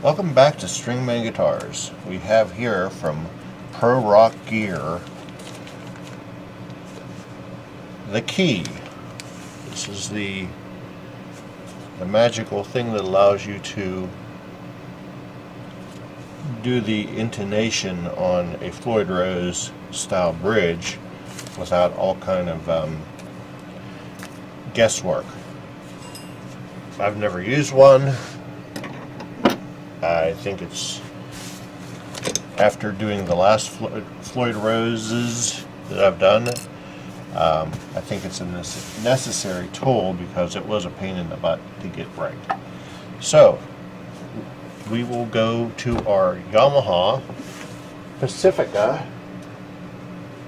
Welcome back to Stringman Guitars. We have here from Pro Rock Gear the key. This is the magical thing that allows you to do the intonation on a Floyd Rose style bridge without all kind of guesswork. I've never used one. I think it's, after doing the last Floyd Roses that I've done, I think it's a necessary tool because it was a pain in the butt to get right. So, we will go to our Yamaha Pacifica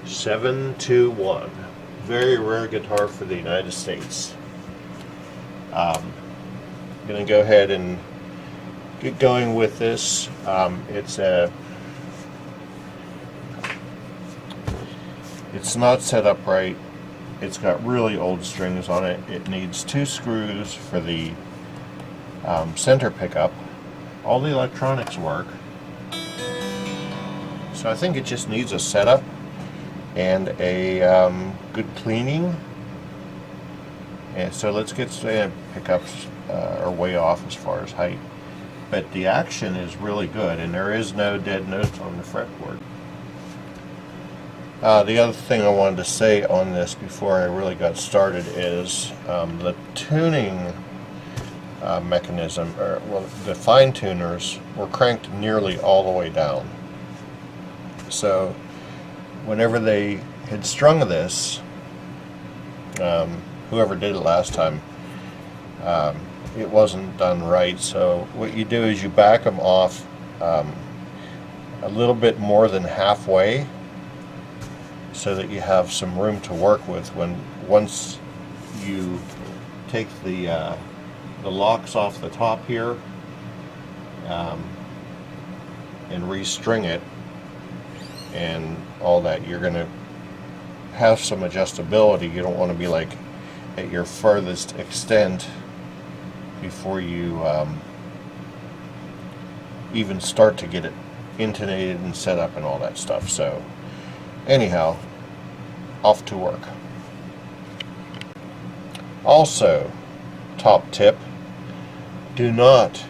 721. Very rare guitar for the United States. I'm going to go ahead and get going with this. It's not set up right. It's got really old strings on it. It needs 2 screws for the center pickup. All the electronics work. So I think it just needs a setup and a good cleaning. And so let's get started. Pickups are way off as far as height. But the action is really good, and there is no dead notes on the fretboard. The other thing I wanted to say on this before I really got started is the tuning mechanism, or well, the fine tuners were cranked nearly all the way down. So whenever they had strung this, whoever did it last time, it wasn't done right. So what you do is you back them off a little bit more than halfway so that you have some room to work with once you take the locks off the top here and restring it and all that. You're going to have some adjustability. You don't want to be like at your furthest extent before you even start to get it intonated and set up and all that stuff. So anyhow, off to work. Also, top tip, do not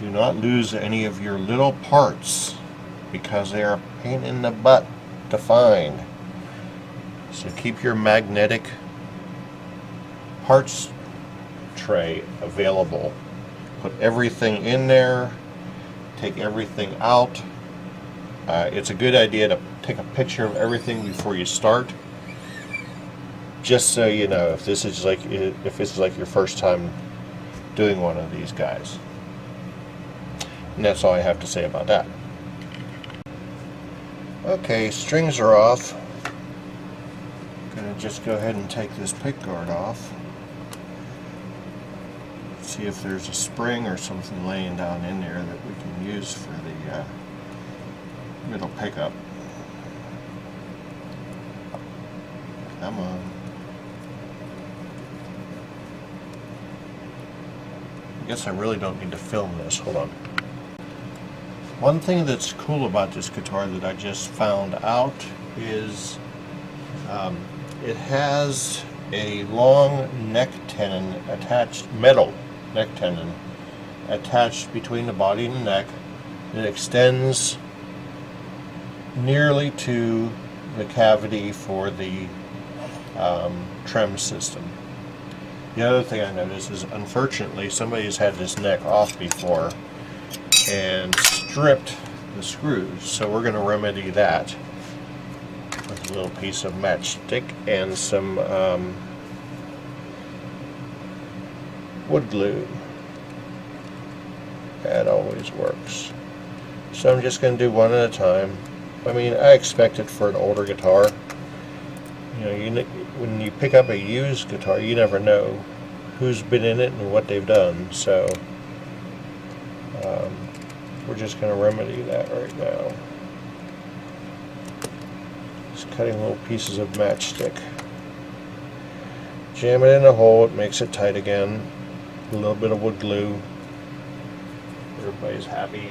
lose any of your little parts because they are a pain in the butt to find. So keep your magnetic parts tray available. Put everything in there, take everything out. It's a good idea to take a picture of everything before you start, just so you know if this is like your first time doing one of these guys. And that's all I have to say about that. Okay, strings are off. I'm gonna just go ahead and take this pick guard off. See if there's a spring or something laying down in there that we can use for the middle pickup. Come on. I guess I really don't need to film this. Hold on. One thing that's cool about this guitar that I just found out is it has a long neck tenon attached, metal neck tenon attached between the body and the neck that extends nearly to the cavity for the trem system. The other thing I noticed is, unfortunately, somebody's had this neck off before and stripped the screws, so we're going to remedy that with a little piece of matchstick and some wood glue. That always works. So I'm just going to do one at a time. I mean, I expect it for an older guitar. You know, when you pick up a used guitar, you never know who's been in it and what they've done. So we're just going to remedy that right now. Just cutting little pieces of matchstick. Jam it in a hole, it makes it tight again. A little bit of wood glue. Everybody's happy.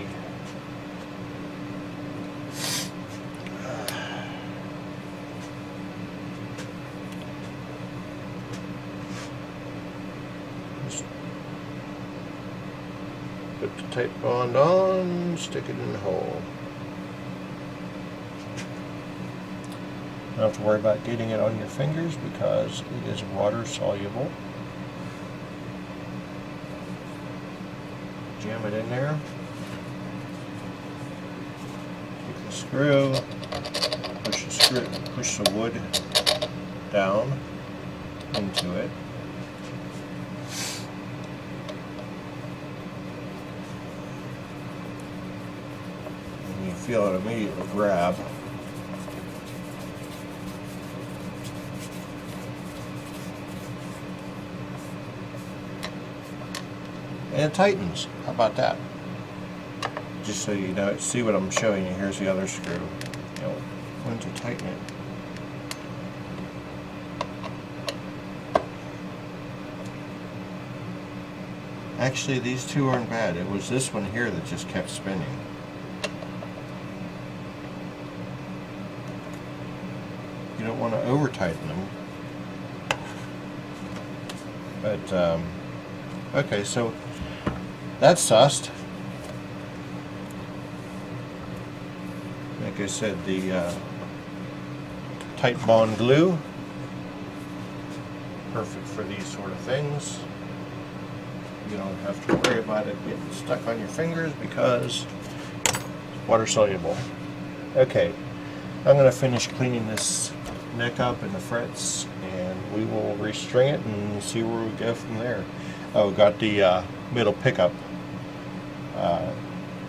Just put the tape bond on, stick it in the hole. Don't have to worry about getting it on your fingers because it is water soluble. Jam it in there. Take the screw, push the wood down into it. And you feel it immediately grab. And it tightens. How about that? Just so you know, see what I'm showing you. Here's the other screw. You know, when to tighten it. Actually, these two aren't bad. It was this one here that just kept spinning. You don't want to over tighten them. But okay, so that's sussed. Like I said, the tight bond glue, perfect for these sort of things. You don't have to worry about it getting stuck on your fingers because it's water soluble. Okay, I'm going to finish cleaning this neck up and the frets, and we will restring it and see where we go from there. Oh, got the middle pickup,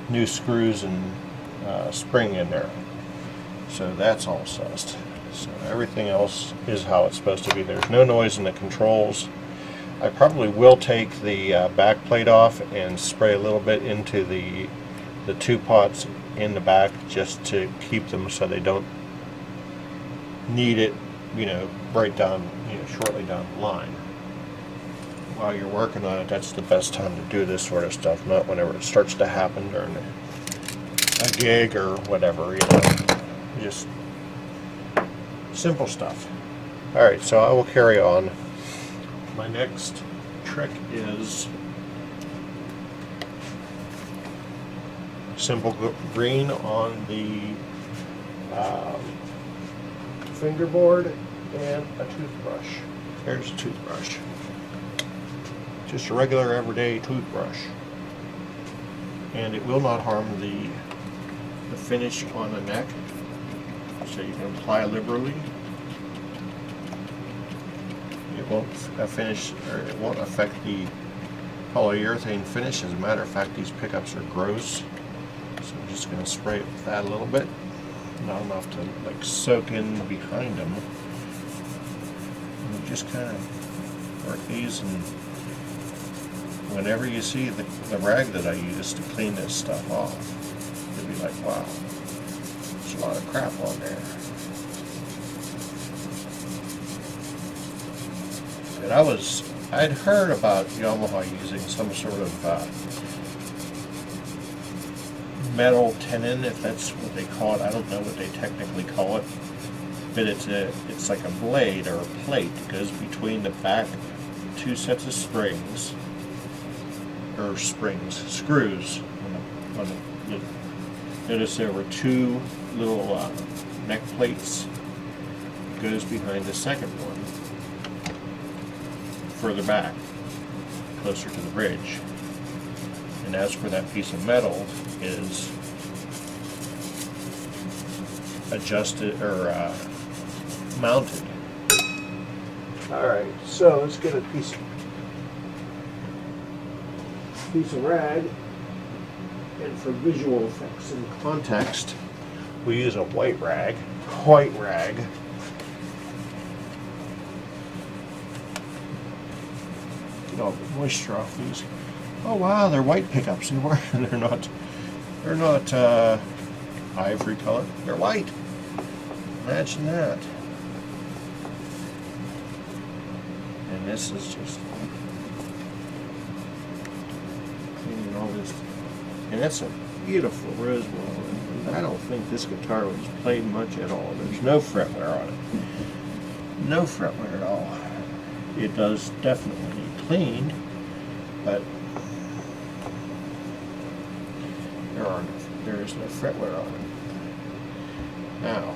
new screws and spring in there, so that's all sussed. So everything else is how it's supposed to be. There's no noise in the controls. I probably will take the back plate off and spray a little bit into the two pots in the back just to keep them so they don't need it, you know, right down, you know, shortly down the line. While you're working on it, that's the best time to do this sort of stuff, not whenever it starts to happen during a gig or whatever, you know. Just simple stuff. Alright, so I will carry on. My next trick is simple green on the fingerboard and a toothbrush. There's a toothbrush. Just a regular everyday toothbrush. And it will not harm the finish on the neck. So you can apply liberally. It won't it won't affect the polyurethane finish. As a matter of fact, these pickups are gross. So I'm just going to spray it with that a little bit. Not enough to like soak in behind them. And you just kind of work these, and whenever you see the rag that I use to clean this stuff off, you'll be like, wow, there's a lot of crap on there. And I'd heard about Yamaha using some sort of metal tenon, if that's what they call it. I don't know what they technically call it, but it's like a blade or a plate that goes between the back two sets of screws. Notice there were two little neck plates that goes behind the second one, further back, closer to the bridge. And that's where that piece of metal is adjusted or mounted. Alright, so let's get a piece of rag, and for visual effects and context, we use a white rag. Get all the moisture off these. Oh wow, they're white pickups. They're not ivory color. They're white. Imagine that. And this is just cleaning all this And that's a beautiful Rose wall. And I don't think this guitar was played much at all. There's no fretwear on it. No fretwear at all. It does definitely need cleaned, but there is no fretwear on it. Now,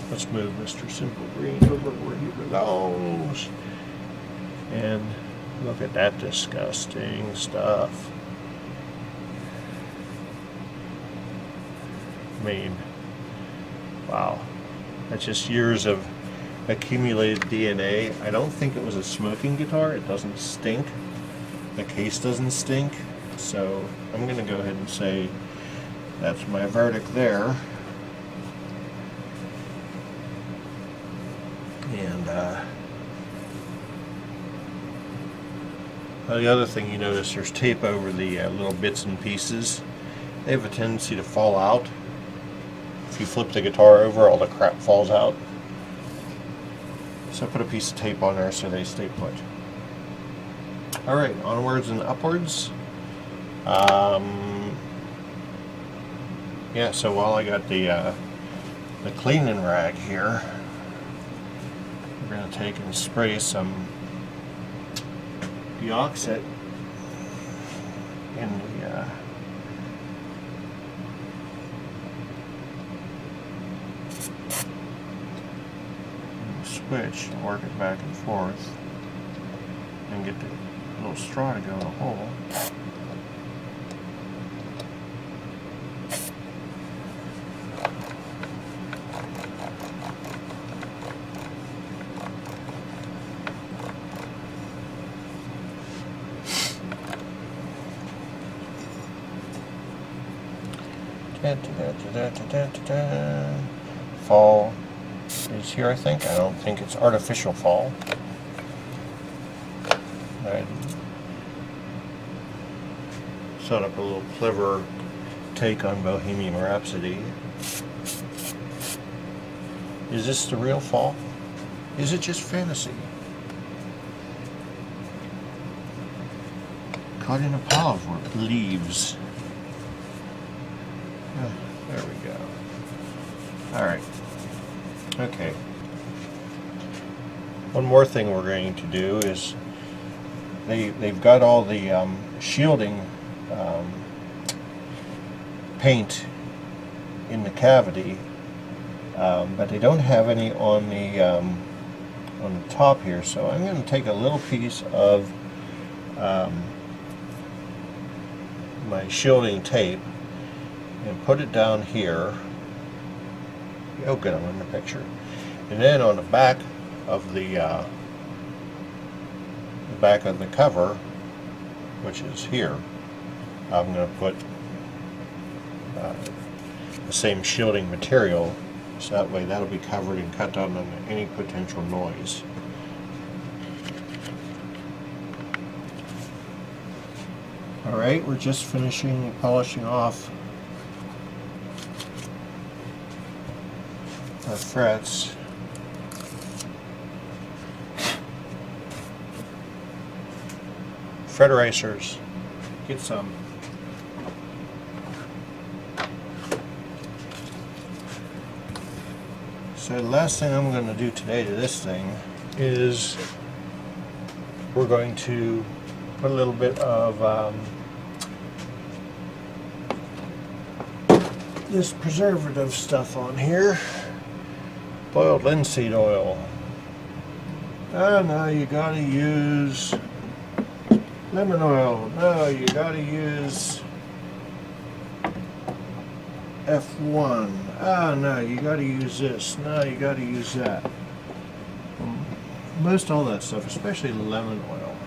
let's move Mr. Simple Green over where he belongs. And look at that disgusting stuff. I mean, wow. That's just years of accumulated DNA. I don't think it was a smoking guitar. It doesn't stink. The case doesn't stink. So I'm going to go ahead and say that's my verdict there. And the other thing you notice, there's tape over the little bits and pieces. They have a tendency to fall out. If you flip the guitar over, all the crap falls out. So put a piece of tape on there so they stay put. Alright, onwards and upwards. Yeah, so while I got the cleaning rag here, we're going to take and spray some deoxit in the switch and work it back and forth and get the little straw to go in the hole. Fall is here, I think. I don't think it's artificial fall. I set up a little clever take on Bohemian Rhapsody. Is this the real fall? Is it just fantasy? Caught in a pile of leaves. There we go. Alright. Okay. One more thing we're going to do is they've got all the shielding paint in the cavity, but they don't have any on the top here. So I'm going to take a little piece of my shielding tape and put it down here. Oh good, I'm in the picture. And then on the back of the cover, which is here, I'm going to put the same shielding material, so that way that'll be covered and cut down on any potential noise. Alright, we're just finishing polishing off our frets. Fret erasers, get some. So the last thing I'm going to do today to this thing is we're going to put a little bit of this preservative stuff on here. Boiled linseed oil. Oh no, you gotta use lemon oil. No, you gotta use F1. Oh no, you gotta use this. No, you gotta use that. Most all that stuff, especially lemon oil,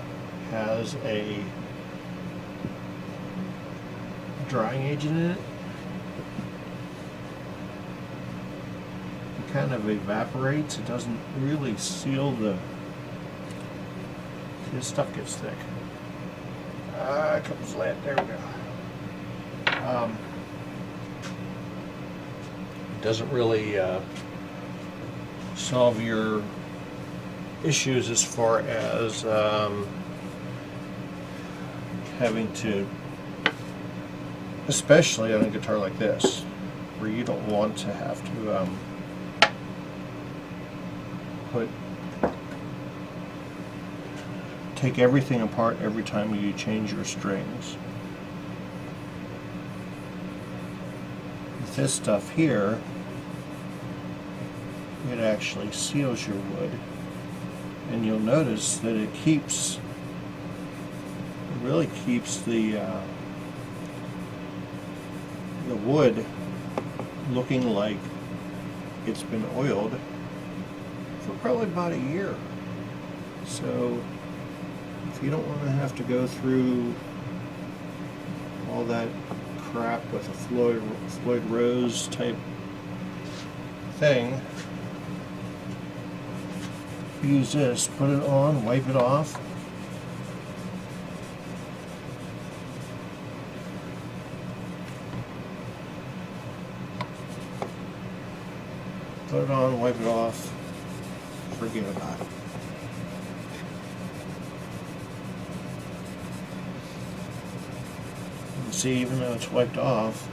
has a drying agent in it. It kind of evaporates. It doesn't really seal the. This stuff gets thick. A couple flat. There we go. It doesn't really solve your issues as far as having to, especially on a guitar like this, where you don't want to have to take everything apart every time you change your strings. With this stuff here, it actually seals your wood, and you'll notice that it really keeps the wood looking like it's been oiled for probably about a year. So if you don't want to have to go through all that crap with a Floyd Rose type thing, use this, put it on, wipe it off. Put it on, wipe it off, forget about it. And see, even though it's wiped off,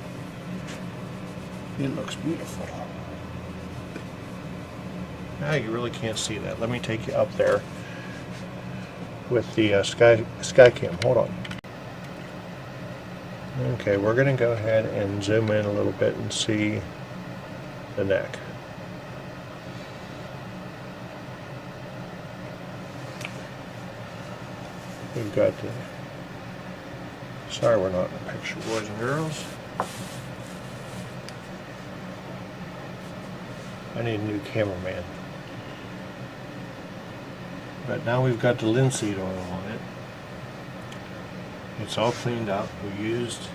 it looks beautiful. Now you really can't see that. Let me take you up there with the sky cam. Hold on. Okay, we're going to go ahead and zoom in a little bit and see the neck. We've got the, sorry we're not in the picture, boys and girls. I need a new cameraman. But now we've got the linseed oil on it. It's all cleaned up. We used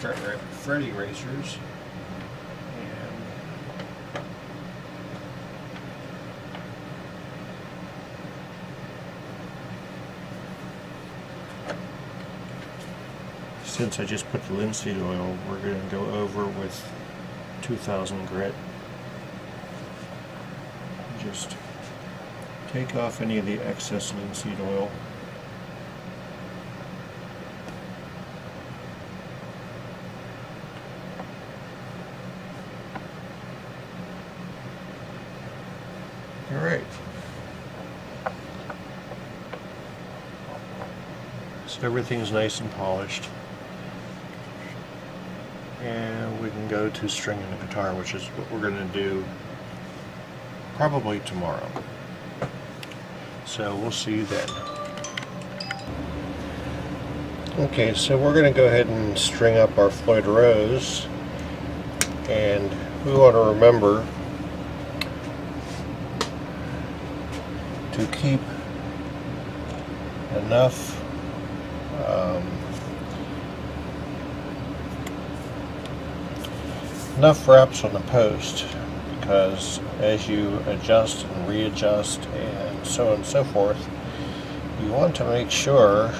fret erasers. Since I just put the linseed oil, we're going to go over with 2000 grit. Just take off any of the excess linseed oil. All right. So everything's nice and polished. And we can go to stringing the guitar, which is what we're going to do probably tomorrow. So we'll see you then. Okay, so we're going to go ahead and string up our Floyd Rose, and we want to remember to keep enough wraps on the post, because as you adjust and readjust and so on and so forth, you want to make sure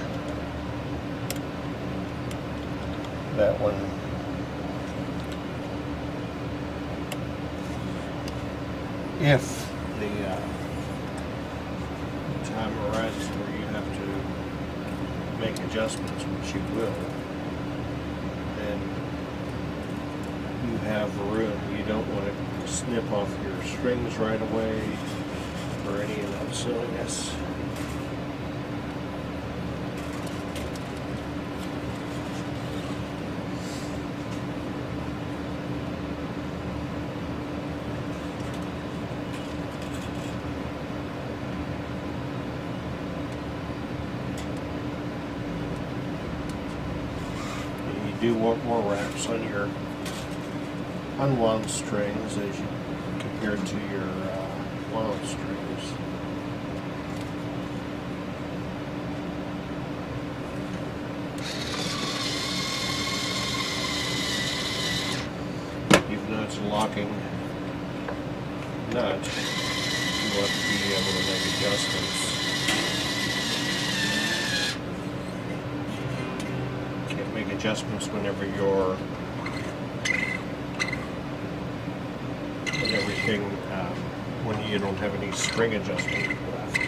that when if the time arises where you have to make adjustments, which you will, then you have room. You don't want to snip off your strings right away or any of that silliness. And you do want more wraps on your unwound strings as you compared to your wound strings. Even though it's a locking nut, you want to be able to make adjustments. You can't make adjustments whenever you're everything when you don't have any string adjustment left.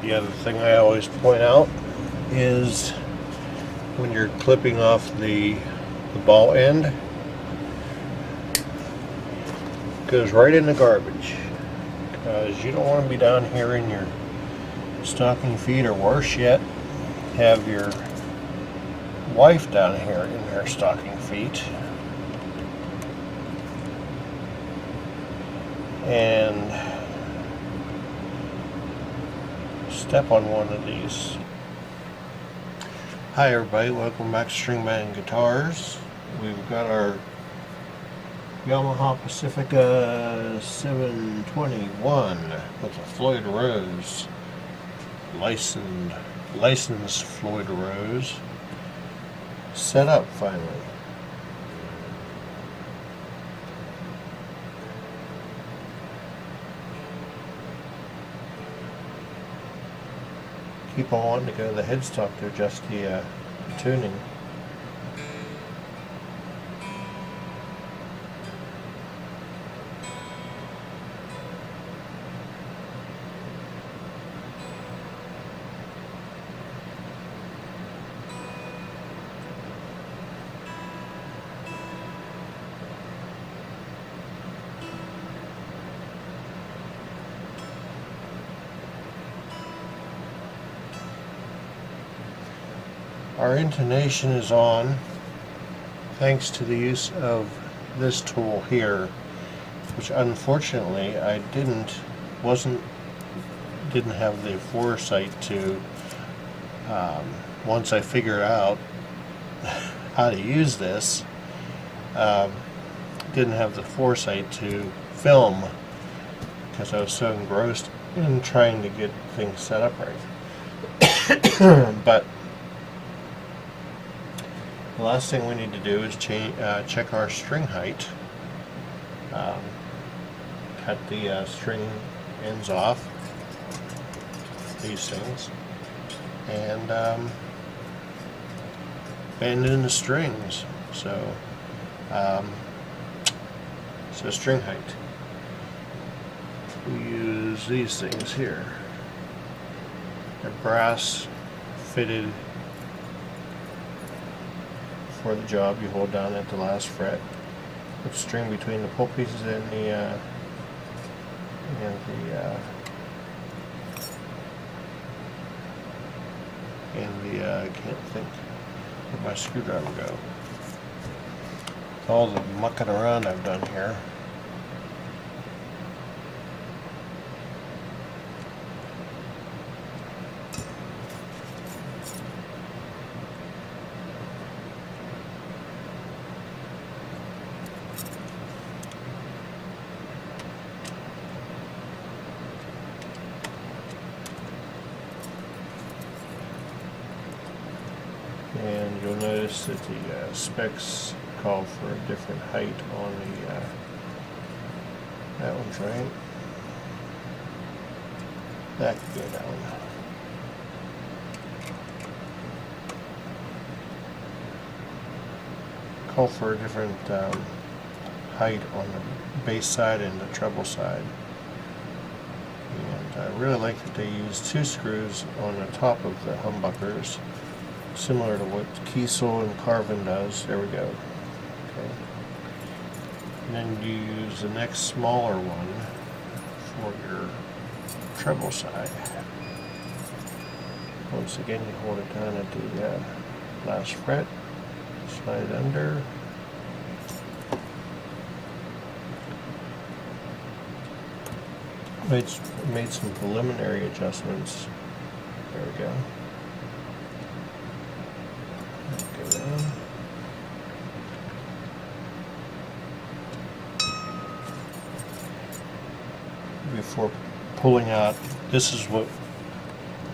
The other thing I always point out is when you're clipping off the ball end, it goes right in the garbage, because you don't want to be down here in your stocking feet, or worse yet, have your wife down here in her stocking feet and step on one of these. Hi everybody, welcome back to Stringman Guitars. We've got our Yamaha Pacifica 721 with a Floyd Rose, licensed Floyd Rose, set up finally. Keep on wanting to go to the headstock to adjust the tuning. Our intonation is on thanks to the use of this tool here, which unfortunately I didn't have the foresight to, once I figured out how to use this, didn't have the foresight to film because I was so engrossed in trying to get things set up right. But the last thing we need to do is check our string height. Cut the string ends off, these things, and bend in the strings. So string height. We use these things here. They're brass fitted for the job. You hold down at the last fret, put string between the pull pieces and the I can't think where my screwdriver go. All the mucking around I've done here. And you'll notice that the specs call for a different height on the, that one's right. That could go down. Call for a different height on the bass side and the treble side. And I really like that they use 2 screws on the top of the humbuckers, similar to what Kiesel and Carvin does. There we go. Okay. And then you use the next smaller one for your treble side. Once again, you hold it down at the last fret, slide it under. Made some preliminary adjustments. There we go. Before pulling out, this is what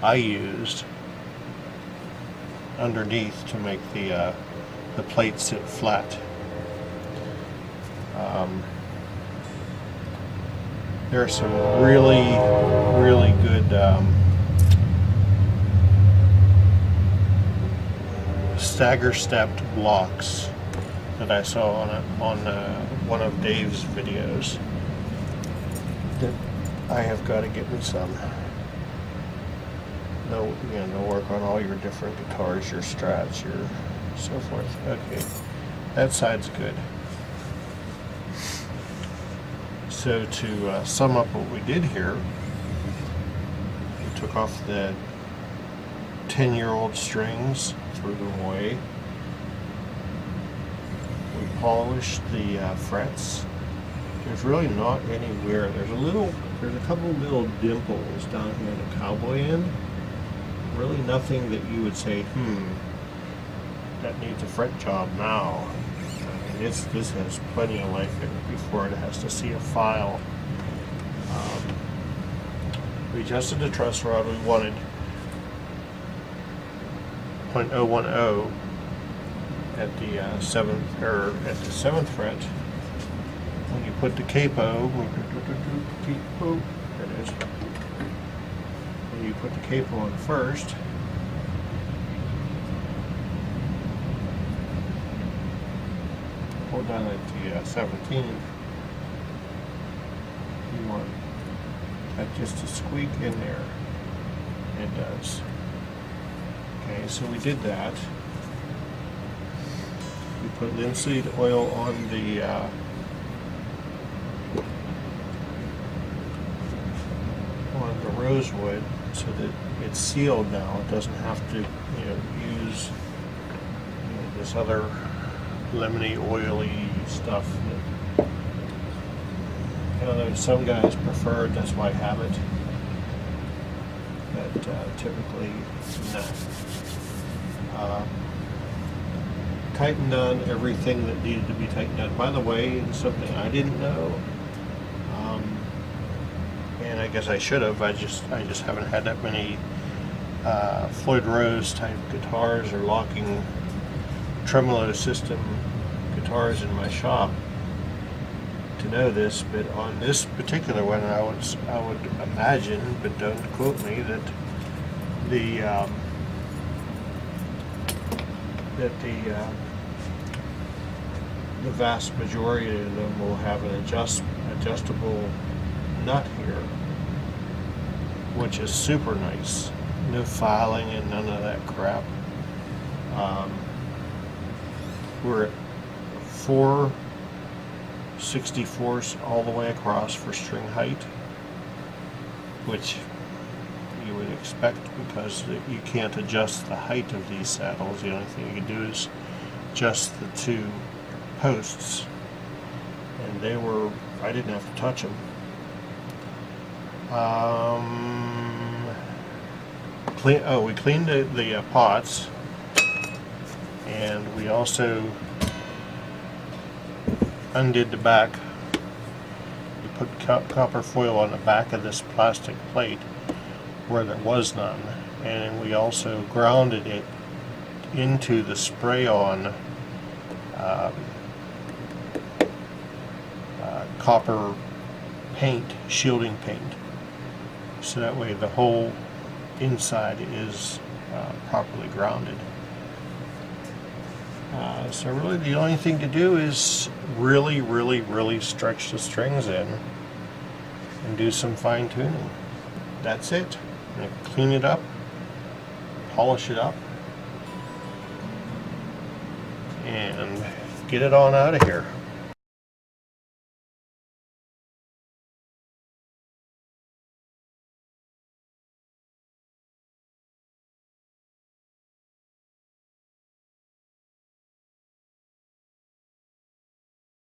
I used underneath to make the plate sit flat. There are some really good stagger stepped blocks that I saw on one of Dave's videos that I have got to get me some. they'll work on all your different guitars, your Strats, your so forth. Okay, that side's good. So to sum up what we did here, we took off the 10-year-old strings, threw them away. We polished the frets. There's really not any wear. There's a couple little dimples down here in the cowboy end. Really nothing that you would say, that needs a fret job now. I mean, this has plenty of life in it before it has to see a file. We adjusted the truss rod. We wanted 0.010 at the seventh fret. When you put the capo, there it is. When you put the capo on first, hold down at the 17th. You want that just to squeak in there. It does. Okay, so we did that. We put linseed oil on the rosewood so that it's sealed now. It doesn't have to, use this other lemony, oily stuff that I don't know. Some guys prefer it. That's why I have it. But typically, not. Tightened on everything that needed to be tightened on. By the way, something I didn't know. And I guess I should have. I just haven't had that many Floyd Rose type guitars or locking tremolo system guitars in my shop to know this. But on this particular one, I would imagine, but don't quote me, that the vast majority of them will have an adjustable nut here, which is super nice. No filing and none of that crap. We're at 4 64ths all the way across for string height, which you would expect because you can't adjust the height of these saddles. The only thing you can do is adjust the two posts, and I didn't have to touch them. We cleaned the pots, and we also undid the back. We put copper foil on the back of this plastic plate where there was none, and we also grounded it into the spray-on copper paint, shielding paint, so that way the whole inside is properly grounded. So really the only thing to do is really stretch the strings in and do some fine tuning. That's it. I'm going to clean it up, polish it up, and get it on out of here.